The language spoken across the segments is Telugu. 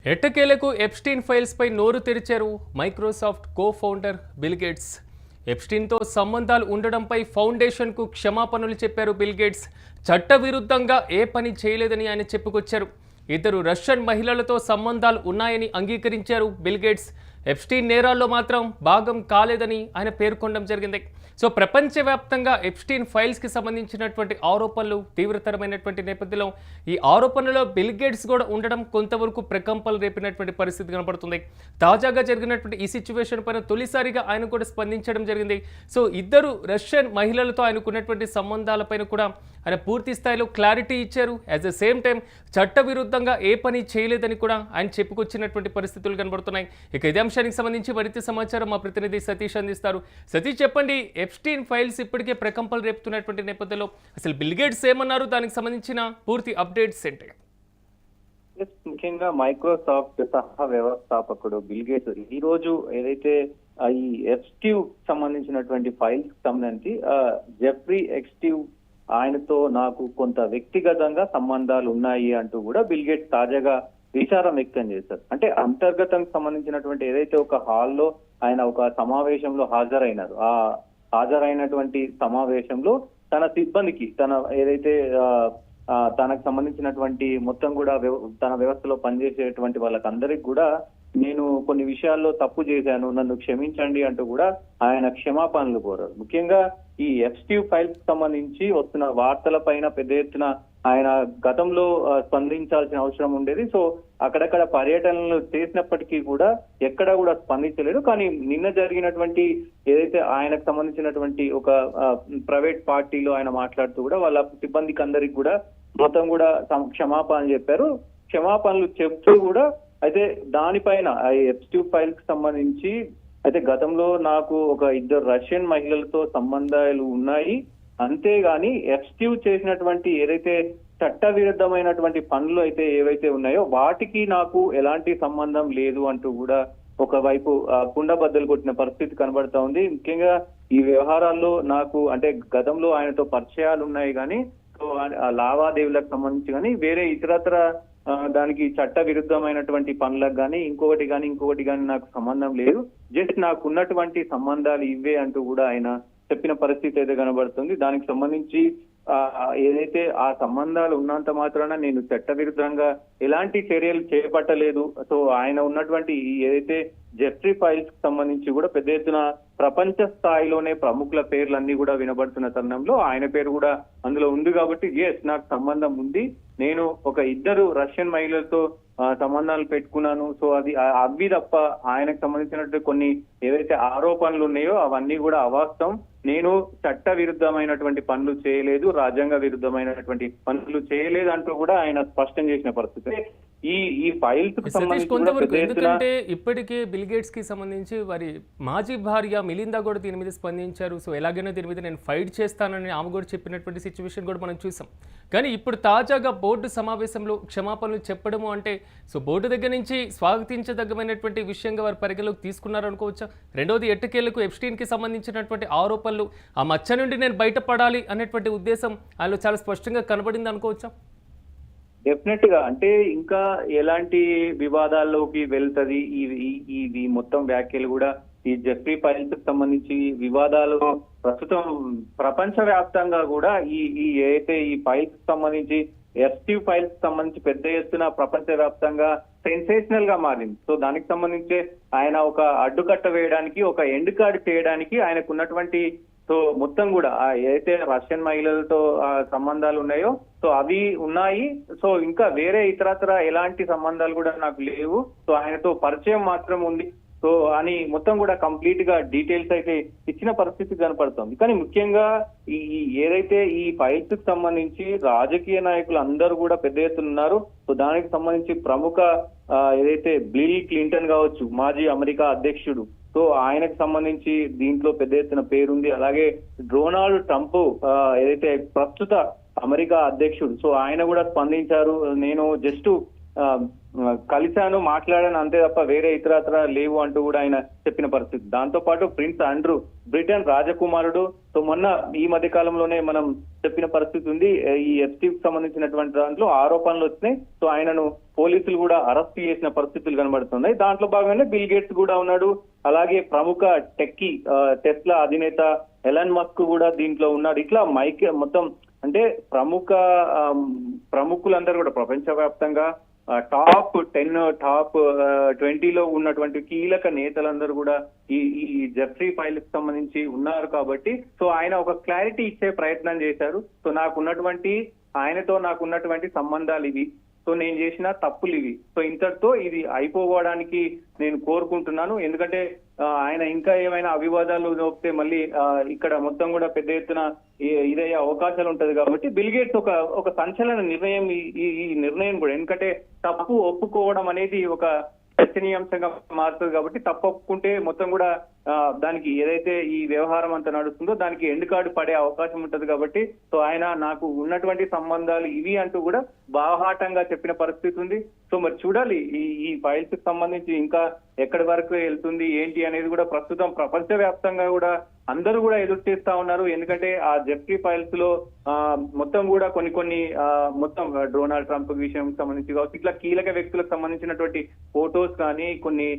ఎట్టకేలకు ఎప్స్టీన్ ఫైల్స్ పై నోరు తెరిచారు Microsoft co founder Bill Gates. ఎప్స్టీన్తో సంబంధాలు ఉండడంపై ఫౌండేషన్కు క్షమాపణలు చెప్పారు బిల్ గేట్స్. చట్టవిరుద్ధంగా ఏ పని చేయలేదని ఆయన చెప్పుకొచ్చారు. ఇద్దరు రష్యన్ మహిళలతో సంబంధాలు ఉన్నాయని అంగీకరించారు బిల్ గేట్స్. ఎప్స్టీన్ నేరాల్లో మాత్రం భాగం కాలేదని ఆయన పేర్కొనడం జరిగింది. సో ప్రపంచవ్యాప్తంగా ఎప్స్టీన్ ఫైల్స్కి సంబంధించినటువంటి ఆరోపణలు తీవ్రతరమైనటువంటి నేపథ్యంలో ఈ ఆరోపణలో బిల్ గేట్స్ కూడా ఉండడం కొంతవరకు ప్రకంపనలు రేపినటువంటి పరిస్థితి కనబడుతుంది. తాజాగా జరిగినటువంటి ఈ సిచ్యువేషన్ పైన తొలిసారిగా ఆయన కూడా స్పందించడం జరిగింది. సో ఇద్దరు రష్యన్ మహిళలతో ఆయనకున్నటువంటి సంబంధాలపైన కూడా ఆయన పూర్తి స్థాయిలో క్లారిటీ ఇచ్చారు. అట్ ద సేమ్ టైం చట్టవిరుద్ధంగా ఏ పని చేయలేదని కూడా ఆయన చెప్పుకొచ్చినటువంటి పరిస్థితులు కనబడుతున్నాయి. ఇక ఇదే అంశానికి సంబంధించి మరింత సమాచారం మా ప్రతినిధి సతీష్ అందిస్తారు. సతీష్, చెప్పండి, ఎప్స్టీన్ ఫైల్స్ ఇప్పటికే ప్రకంపనలు రేపుతున్నటువంటి నేపథ్యంలో అసలు బిల్ గేట్స్ ఏమన్నారు, దానికి సంబంధించిన పూర్తి అప్డేట్స్ ఏంటి? ముఖ్యంగా మైక్రోసాఫ్ట్ సహ వ్యవస్థాపకుడు బిల్ గేట్స్ ఈ రోజు ఏదైతే ఈ ఎక్స్టివ్ సంబంధించినటువంటి ఫైల్స్ సంబంధించి జెఫ్రీ ఎక్స్టివ్ ఆయనతో నాకు కొంత వ్యక్తిగతంగా సంబంధాలు ఉన్నాయి అంటూ కూడా బిల్ గేట్స్ తాజాగా విచారం వ్యక్తం చేశారు. అంటే అంతర్గతంగా సంబంధించినటువంటి ఏదైతే ఒక హాల్లో ఆయన ఒక సమావేశంలో హాజరైనారు, ఆ హాజరైనటువంటి సమావేశంలో తన సిబ్బందికి ఏదైతే తనకు సంబంధించినటువంటి మొత్తం కూడా తన వ్యవస్థలో పనిచేసేటువంటి వాళ్ళకందరికి కూడా నేను కొన్ని విషయాల్లో తప్పు చేశాను, నన్ను క్షమించండి అంటూ కూడా ఆయన క్షమాపణలు కోరారు. ముఖ్యంగా ఈ ఎప్స్టీన్ ఫైల్స్ సంబంధించి వస్తున్న వార్తల పైన పెద్ద ఎత్తున ఆయన గతంలో స్పందించాల్సిన అవసరం ఉండేది. సో అక్కడక్కడ పర్యటనలు చేసినప్పటికీ కూడా ఎక్కడా కూడా స్పందించలేదు. కానీ నిన్న జరిగినటువంటి ఏదైతే ఆయనకు సంబంధించినటువంటి ఒక ప్రైవేట్ పార్టీలో ఆయన మాట్లాడుతూ కూడా వాళ్ళ సిబ్బందికి అందరికి కూడా మొత్తం కూడా క్షమాపణలు చెప్పారు. క్షమాపణలు చెప్తూ కూడా అయితే దానిపైన ఎప్స్టీన్ ఫైల్స్ కి సంబంధించి అయితే గతంలో నాకు ఒక ఇద్దరు రష్యన్ మహిళలతో సంబంధాలు ఉన్నాయి, అంతేగాని ఎప్స్టీన్ చేసినటువంటి ఏదైతే చట్ట విరుద్ధమైనటువంటి పనులు అయితే ఏవైతే ఉన్నాయో వాటికి నాకు ఎలాంటి సంబంధం లేదు అంటూ కూడా ఒకవైపు కుండబద్దలు కొట్టిన పరిస్థితి కనబడతా ఉంది. ముఖ్యంగా ఈ వ్యవహారాల్లో నాకు అంటే గతంలో ఆయనతో పరిచయాలు ఉన్నాయి కానీ సో లావాదేవీలకు సంబంధించి కానీ వేరే ఇతరత్ర దానికి చట్ట విరుద్ధమైనటువంటి పనులకు కానీ ఇంకొకటి కానీ నాకు సంబంధం లేదు, జస్ట్ నాకు ఉన్నటువంటి సంబంధాలు ఇవే అంటూ కూడా ఆయన చెప్పిన పరిస్థితి అయితే కనబడుతుంది. దానికి సంబంధించి ఏదైతే ఆ సంబంధాలు ఉన్నంత మాత్రాన నేను చట్ట విరుద్ధంగా ఎలాంటి చర్యలు చేపట్టలేదు. సో ఆయన ఉన్నటువంటి ఏదైతే జెఫ్రీ ఫైల్స్ కి సంబంధించి కూడా పెద్ద ఎత్తున ప్రపంచ స్థాయిలోనే ప్రముఖుల పేర్లన్నీ కూడా వినబడుతున్న తరుణంలో ఆయన పేరు కూడా అందులో ఉంది. కాబట్టి ఎస్, నాకు సంబంధం ఉంది, నేను ఒక ఇద్దరు రష్యన్ మహిళలతో సంబంధాలు పెట్టుకున్నాను. సో అవి తప్ప ఆయనకు సంబంధించినట్టు కొన్ని ఏవైతే ఆరోపణలు ఉన్నాయో అవన్నీ కూడా అవాస్తవం. నేను చట్ట విరుద్ధమైనటువంటి పనులు చేయలేదు, రాజ్యాంగ విరుద్ధమైనటువంటి పనులు చేయలేదు అంటూ కూడా ఆయన స్పష్టం చేసిన పరిస్థితి. ఈ ఫైల్స్ కు సంబంధించి ఎందుకంటే ఇప్పటికే బిల్ గేట్స్ కి సంబంధించి వారి మాజీ భార్య మిలిందా కూడా దీని మీద స్పందించారు. సో ఎలాగైనా దీని మీద నేను ఫైట్ చేస్తానని ఆమె కూడా చెప్పినటువంటి సిచ్యువేషన్ కూడా మనం చూసాం. కానీ ఇప్పుడు తాజాగా బోర్డు సమావేశంలో క్షమాపణలు చెప్పడము అంటే సో బోర్డు దగ్గర నుంచి స్వాగతించదగ్గమైనటువంటి విషయంగా వారు పరిగణలోకి తీసుకున్నారు అనుకోవచ్చా? రెండోది, ఎట్టకేలకు ఎప్స్టీన్ కి సంబంధించినటువంటి ఆరోపణలు ఆ మచ్చ నుండి నేను బయటపడాలి అనేటువంటి ఉద్దేశం ఆయనలో చాలా స్పష్టంగా కనబడింది అనుకోవచ్చా? డెఫినెట్ గా, అంటే ఇంకా ఎలాంటి వివాదాల్లోకి వెళ్తది ఈ మొత్తం వ్యాఖ్యలు కూడా ఈ జెఫ్రీ ఫైల్స్ కి సంబంధించి వివాదాలు ప్రస్తుతం ప్రపంచ వ్యాప్తంగా కూడా ఈ ఏదైతే ఈ ఫైల్స్ కి సంబంధించి ఎప్స్టీన్ ఫైల్స్ కి సంబంధించి పెద్ద ఎత్తున ప్రపంచ వ్యాప్తంగా సెన్సేషనల్ గా మారింది. సో దానికి సంబంధించి ఆయన ఒక అడ్డుకట్ట వేయడానికి, ఒక ఎండ్ కార్డ్ చేయడానికి ఆయనకు ఉన్నటువంటి సో మొత్తం కూడా ఏదైతే రష్యన్ మహిళలతో సంబంధాలు ఉన్నాయో సో అవి ఉన్నాయి. సో ఇంకా వేరే ఇతరత్ర ఎలాంటి సంబంధాలు కూడా నాకు లేవు, సో ఆయనతో పరిచయం మాత్రం ఉంది సో అని మొత్తం కూడా కంప్లీట్ గా డీటెయిల్స్ అయితే ఇచ్చిన పరిస్థితి కనపడుతుంది. కానీ ముఖ్యంగా ఈ ఏదైతే ఈ ఫైల్స్ కి సంబంధించి రాజకీయ నాయకులు అందరూ కూడా పెద్ద ఎత్తున ఉన్నారు. సో దానికి సంబంధించి ప్రముఖ ఏదైతే బిల్ క్లింటన్ కావచ్చు, మాజీ అమెరికా అధ్యక్షుడు, సో ఆయనకు సంబంధించి దీంట్లో పెద్ద ఎత్తున పేరుంది. అలాగే డొనాల్డ్ ట్రంప్ ఏదైతే ప్రస్తుత అమెరికా అధ్యక్షుడు, సో ఆయన కూడా స్పందించారు. నేను జస్ట్ కలిశాను, మాట్లాడాను అంతే తప్ప వేరే ఇతరత్ర లేవు అంటూ కూడా ఆయన చెప్పిన పరిస్థితి. దాంతో పాటు ప్రిన్స్ ఆండ్రూ బ్రిటన్ రాజకుమారుడు, సో మొన్న ఈ మధ్య కాలంలోనే మనం చెప్పిన పరిస్థితి ఉంది. ఈ ఎఫ్టీకి సంబంధించినటువంటి దాంట్లో ఆరోపణలు వచ్చినాయి. సో ఆయనను పోలీసులు కూడా అరెస్ట్ చేసిన పరిస్థితులు కనబడుతున్నాయి. దాంట్లో భాగంగానే బిల్ గేట్స్ కూడా ఉన్నాడు. అలాగే ప్రముఖ టెక్కీ టెస్లా అధినేత ఎలాన్ మస్క్ కూడా దీంట్లో ఉన్నాడు. ఇట్లా మొత్తం అంటే ప్రముఖులందరూ కూడా ప్రపంచవ్యాప్తంగా టాప్ 10 టాప్ 20లో ఉన్నటువంటి కీలక నేతలందరూ కూడా ఈ జెఫ్రీ ఫైల్ కి సంబంధించి ఉన్నారు కాబట్టి సో ఆయన ఒక క్లారిటీ ఇచ్చే ప్రయత్నం చేశారు. సో ఆయనతో నాకున్నటువంటి సంబంధాలు ఇవి, సో నేను చేసిన తప్పులు ఇవి, సో ఇంతటితో ఇది అయిపోవడానికి నేను కోరుకుంటున్నాను. ఎందుకంటే ఆయన ఇంకా ఏమైనా అవివాదాలు నోపితే మళ్ళీ ఇక్కడ మొత్తం కూడా పెద్ద ఎత్తున ఇదయ్యే అవకాశాలు ఉంటది కాబట్టి బిల్ గేట్స్ ఒక సంచలన నిర్ణయం ఈ నిర్ణయం కూడా, ఎందుకంటే తప్పు ఒప్పుకోవడం అనేది ఒక చర్చనీయాంశంగా మారుతుంది కాబట్టి తప్పు ఒప్పుకుంటే మొత్తం కూడా దానికి ఏదైతే ఈ వ్యవహారం అంతా నడుస్తుందో దానికి ఎండ్ కార్డు పడే అవకాశం ఉంటది కాబట్టి సో ఆయన నాకు ఉన్నటువంటి సంబంధాలు ఇవి అంటూ కూడా బాహాటంగా చెప్పిన పరిస్థితి ఉంది. సో మరి చూడాలి ఈ ఫైల్స్ కి సంబంధించి ఇంకా ఎక్కడి వరకు వెళ్తుంది ఏంటి అనేది కూడా ప్రస్తుతం ప్రపంచవ్యాప్తంగా కూడా అందరూ కూడా ఎదురు చేస్తా ఉన్నారు. ఎందుకంటే ఆ జెఫ్రీ ఫైల్స్ లో మొత్తం కూడా కొన్ని మొత్తం డొనాల్డ్ ట్రంప్ విషయం సంబంధించి కావచ్చు, ఇట్లా కీలక వ్యక్తులకు సంబంధించినటువంటి ఫోటోస్ కానీ కొన్ని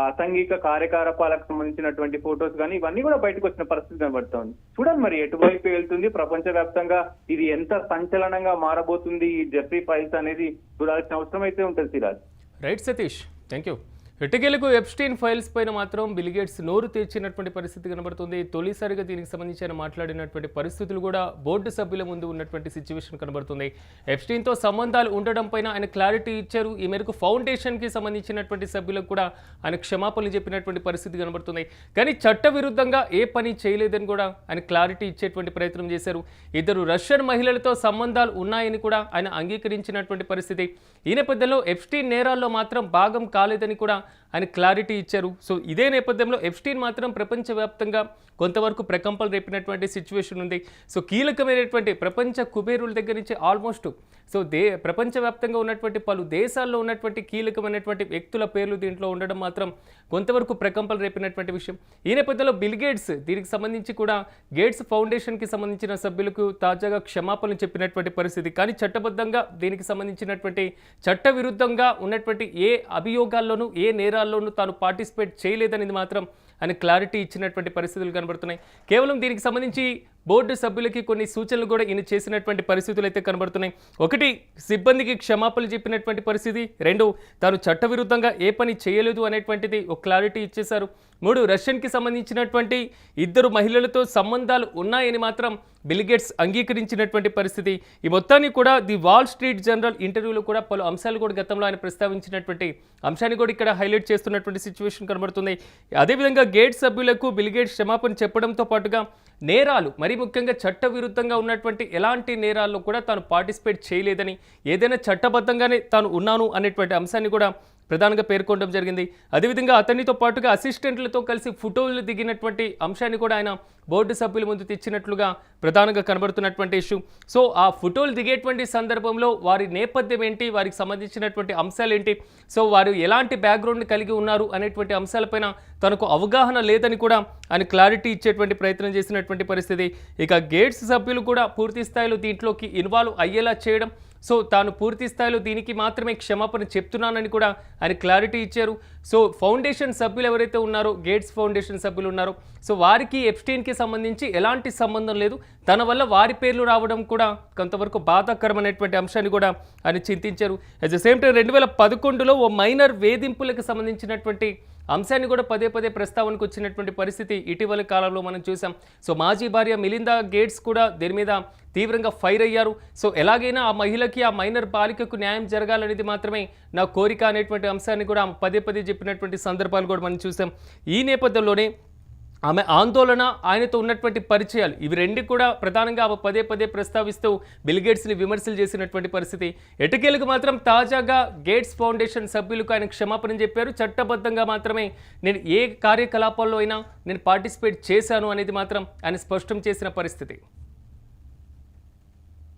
అసాంఘిక కార్యకలాపాలకు సంబంధించినటువంటి ఫోటోస్ కానీ ఇవన్నీ కూడా బయటకు వచ్చిన పరిస్థితి కనబడుతోంది. చూడండి మరి ఎటువైపు వెళ్తుంది, ప్రపంచవ్యాప్తంగా ఇది ఎంత సంచలనంగా మారబోతుంది ఈ జెఫ్రీ ఫైల్స్ అనేది చూడాల్సిన అవసరం అయితే ఉంటుంది. Siraj. Right Satish, thank you. ఎట్టకేలకు ఎప్స్టీన్ ఫైల్స్ పైన మాత్రం బిల్ గేట్స్ నోరు తెరిచినటువంటి పరిస్థితి కనబడుతుంది. తొలిసారిగా దీనికి సంబంధించి ఆయన మాట్లాడినటువంటి పరిస్థితులు కూడా బోర్డు సభ్యుల ముందు ఉన్నటువంటి సిచ్యువేషన్ కనబడుతుంది. ఎప్స్టీన్తో సంబంధాలు ఉండడం పైన ఆయన క్లారిటీ ఇచ్చారు. ఈ మేరకు ఫౌండేషన్కి సంబంధించినటువంటి సభ్యులకు కూడా ఆయన క్షమాపణలు చెప్పినటువంటి పరిస్థితి కనబడుతుంది. కానీ చట్టవిరుద్ధంగా ఏ పని చేయలేదని కూడా ఆయన క్లారిటీ ఇచ్చేటువంటి ప్రయత్నం చేశారు. ఇద్దరు రష్యన్ మహిళలతో సంబంధాలు ఉన్నాయని కూడా ఆయన అంగీకరించినటువంటి పరిస్థితి. ఈ నేపథ్యంలో ఎప్స్టీన్ నేరాల్లో మాత్రం భాగం కాలేదని కూడా ఆయన క్లారిటీ ఇచ్చారు. సో ఇదే నేపథ్యంలో ఎప్స్టీన్ మాత్రం ప్రపంచవ్యాప్తంగా కొంతవరకు ప్రకంపలు రేపినటువంటి సిచ్యువేషన్ ఉంది. సో కీలకమైనటువంటి ప్రపంచ కుబేరుల దగ్గర నుంచి ఆల్మోస్ట్ సో ప్రపంచవ్యాప్తంగా ఉన్నటువంటి పలు దేశాల్లో ఉన్నటువంటి కీలకమైనటువంటి వ్యక్తుల పేర్లు దీంట్లో ఉండడం మాత్రం కొంతవరకు ప్రకంపలు రేపినటువంటి విషయం. ఈ నేపథ్యంలో బిల్ గేట్స్ దీనికి సంబంధించి కూడా గేట్స్ ఫౌండేషన్కి సంబంధించిన సభ్యులకు తాజాగా క్షమాపణలు చెప్పినటువంటి పరిస్థితి. కానీ చట్టబద్ధంగా దీనికి సంబంధించినటువంటి చట్టవిరుద్ధంగా ఉన్నటువంటి ఏ అభియోగాల్లోనూ ఏ నేరాల్లోనూ తాను పార్టిసిపేట్ చేయలేదనేది మాత్రం ఆయన క్లారిటీ ఇచ్చినటువంటి పరిస్థితులు కనబడుతున్నాయి. కేవలం దీనికి సంబంధించి బోర్డు సభ్యులకి కొన్ని సూచనలు కూడా ఈయన చేసినటువంటి పరిస్థితులు అయితే కనబడుతున్నాయి. ఒకటి, సిబ్బందికి క్షమాపణలు చెప్పినటువంటి పరిస్థితి. రెండు, తాను చట్టవిరుద్ధంగా ఏ పని చేయలేదు అనేటువంటిది ఒక క్లారిటీ ఇచ్చేశారు. మూడు, రష్యన్కి సంబంధించినటువంటి ఇద్దరు మహిళలతో సంబంధాలు ఉన్నాయని మాత్రం బిల్ గేట్స్ అంగీకరించినటువంటి పరిస్థితి. ఈ మొత్తాన్ని కూడా ది వాల్ స్ట్రీట్ జర్నల్ ఇంటర్వ్యూలో కూడా పలు అంశాలు కూడా గతంలో ఆయన ప్రస్తావించినటువంటి అంశాన్ని కూడా ఇక్కడ హైలైట్ చేస్తున్నటువంటి సిచ్యువేషన్ కనబడుతుంది. అదేవిధంగా గేట్స్ సభ్యులకు బిల్ గేట్స్ క్షమాపణ చెప్పడంతో పాటుగా నేరాలు, మరీ ముఖ్యంగా చట్టవిరుద్ధంగా ఉన్నటువంటి ఎలాంటి నేరాల్లో కూడా తాను పార్టిసిపేట్ చేయలేదని, ఏదైనా చట్టబద్ధంగానే తాను ఉన్నాను అనేటువంటి అంశాన్ని కూడా ప్రధానంగా పేర్కొనడం జరిగింది. అదేవిధంగా అతనితో పాటుగా అసిస్టెంట్లతో కలిసి ఫోటోలు దిగినటువంటి అంశాన్ని కూడా ఆయన బోర్డు సభ్యుల ముందు తెచ్చినట్లుగా ప్రధానంగా కనబడుతున్నటువంటి ఇష్యూ. సో ఆ ఫోటోలు దిగేటువంటి సందర్భంలో వారి నేపథ్యం ఏంటి, వారికి సంబంధించినటువంటి అంశాలు ఏంటి, సో వారు ఎలాంటి బ్యాక్గ్రౌండ్ కలిగి ఉన్నారు అనేటువంటి అంశాలపైన తనకు అవగాహన లేదని కూడా ఆయన క్లారిటీ ఇచ్చేటువంటి ప్రయత్నం చేసినటువంటి పరిస్థితి. ఇక గేట్స్ సభ్యులు కూడా పూర్తి స్థాయిలో దీంట్లోకి ఇన్వాల్వ్ అయ్యేలా చేయడం, సో తాను పూర్తి స్థాయిలో దీనికి మాత్రమే క్షమాపణ చెప్తున్నానని కూడా ఆయన క్లారిటీ ఇచ్చారు. సో ఫౌండేషన్ సభ్యులు ఎవరైతే ఉన్నారో, గేట్స్ ఫౌండేషన్ సభ్యులు ఉన్నారో, సో వారికి ఎప్స్టీన్కి సంబంధించి ఎలాంటి సంబంధం లేదు, తన వల్ల వారి పేర్లు రావడం కూడా కొంతవరకు బాధాకరమైనటువంటి అంశాన్ని కూడా ఆయన చింతించారు. అట్ ద సేమ్ టైం 2011లో ఓ మైనర్ వేధింపులకు సంబంధించినటువంటి అంశాన్ని కూడా పదే పదే ప్రస్తావనకు వచ్చినటువంటి పరిస్థితి ఇటీవల కాలంలో మనం చూసాం. సో మాజీ భార్య మిలిందా గేట్స్ కూడా దీని మీద తీవ్రంగా ఫైర్ అయ్యారు. సో ఎలాగైనా ఆ మహిళకి, ఆ మైనర్ బాలికకు న్యాయం జరగాలనేది మాత్రమే నా కోరిక అనేటువంటి అంశాన్ని కూడా ఆమె పదే పదే చెప్పినటువంటి సందర్భాలు కూడా మనం చూసాం. ఈ నేపథ్యంలోనే ఆమె ఆందోళన, ఆయనతో ఉన్నటువంటి పరిచయాలు, ఇవి రెండు కూడా ప్రధానంగా ఆమె పదే పదే ప్రస్తావిస్తూ బిల్ గేట్స్ని విమర్శలు చేసినటువంటి పరిస్థితి. ఎటకేలకు మాత్రం తాజాగా గేట్స్ ఫౌండేషన్ సభ్యులకు ఆయన క్షమాపణ చెప్పారు. చట్టబద్ధంగా మాత్రమే నేను ఏ కార్యకలాపాల్లో అయినా నేను పార్టిసిపేట్ చేశాను అనేది మాత్రం ఆయన స్పష్టం చేసిన పరిస్థితి.